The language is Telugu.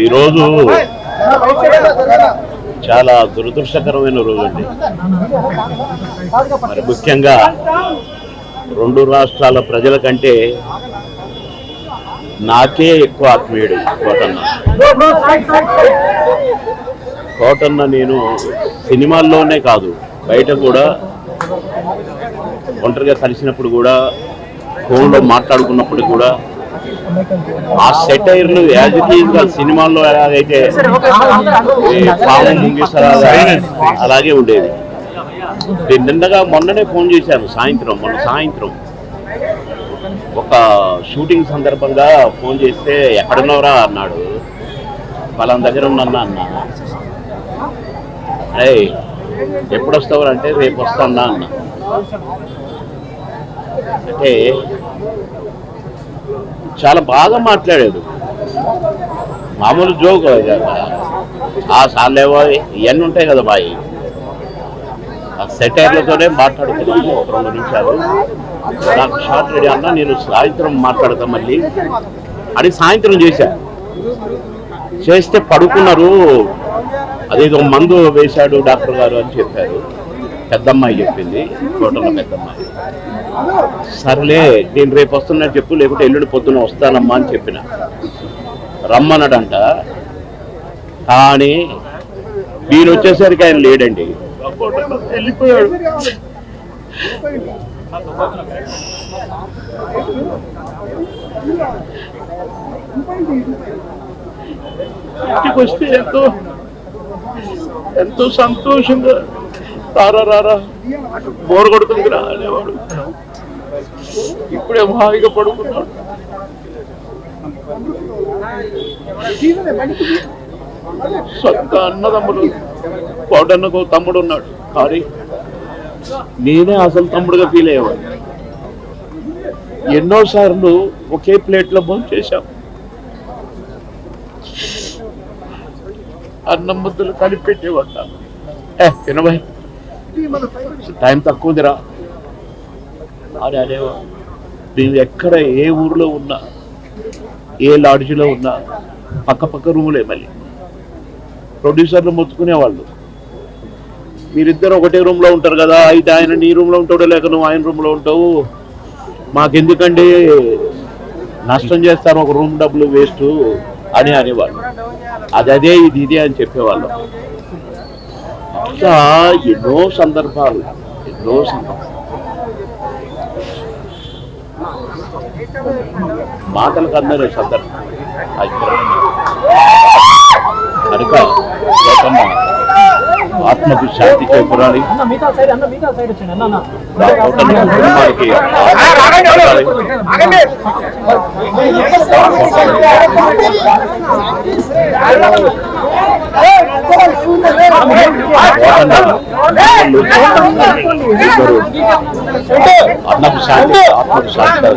ఈరోజు చాలా దురదృష్టకరమైన రోజు అండి. మరి ముఖ్యంగా రెండు రాష్ట్రాల ప్రజల కంటే నాకే ఎక్కువ ఆత్మీయుడు కోటన్న. నేను సినిమాల్లోనే కాదు, బయట కూడా ఒంటరిగా కలిసినప్పుడు కూడా, ఫోన్లో మాట్లాడుకున్నప్పుడు కూడా ఆ సెటైర్లు యాజ్ ఇట్ ఈజ్ గా సినిమాల్లో ఎలాగైతే పాము ముంగిసలాగా అలాగే ఉండేది. నిన్నగా మొన్ననే ఫోన్ చేశాను, మొన్న సాయంత్రం ఒక షూటింగ్ సందర్భంగా ఫోన్ చేస్తే ఎక్కడున్నావురా అన్నాడు. వాళ్ళ దగ్గర ఉన్నా అన్న. అరే ఎప్పుడు వస్తావు అంటే రేపు వస్తానా అన్న. అంటే చాలా బాగా మాట్లాడాడు. మామూలు జోక్ ఆ సార్లేవో ఇవన్నీ ఉంటాయి కదా బాయ్, ఆ సెటైర్లతోనే మాట్లాడుతున్నాము ఒక 2 నిమిషాలు. నాకు షార్ట్ రెడీ అన్నా, నేను సాయంత్రం మాట్లాడతా మళ్ళీ అని సాయంత్రం చేస్తే పడుకున్నారు. అదేదో మందు వేశాడు డాక్టర్ గారు అని చెప్పారు. పెద్దమ్మాయి చెప్పింది, కోటలో పెద్దమ్మాయి. సర్లే నేను రేపు వస్తున్నా చెప్పు, లేకుంటే ఎల్లుండి పొద్దున వస్తానమ్మా అని చెప్పిన. రమ్మన్నాడంట. కానీ వీళ్ళు వచ్చేసరికి ఆయన లేడండి, వెళ్ళిపోయాడు. ఇంటికి వస్తే ఎంతో సంతోషంగా రారా బోర్ కొడుతుందిరా అనేవాడు. ఇప్పుడే హాయిగా పడుకున్నాడు. సొంత అన్నదమ్ముడు, కోటన్నకు తమ్ముడు ఉన్నాడు, కానీ నేనే అసలు తమ్ముడుగా ఫీల్ అయ్యేవాడు. ఎన్నోసార్లు ఒకే ప్లేట్లో భోజనం చేశాం. అన్నం ముద్దలు కలిపి పెట్టేవాడు. తినబాయ్ టైం తక్కువదిరా అని అనేవాడు. నేను ఎక్కడ ఏ ఊర్లో ఉన్నా, ఏ లాడ్జిలో ఉన్నా పక్క రూములే. మళ్ళీ ప్రొడ్యూసర్లు మొత్తుకునేవాళ్ళు, మీరిద్దరు ఒకటే రూమ్లో ఉంటారు కదా, అయితే ఆయన నీ రూమ్లో ఉంటాడో లేక నువ్వు ఆయన రూమ్లో ఉంటావు, మాకెందుకండి నష్టం చేస్తారు, ఒక రూమ్ డబ్బులు వేస్ట్ అని అనేవాళ్ళు. అదే ఇది అని చెప్పేవాళ్ళు. ఇంకా ఎన్నో సందర్భాలు మాటలకు అందరూ సందర్భం కనుక ఆత్మకు శాంతి చేకూరాలి. అన్నకు శాంతి, ఆత్మకు శాంతి.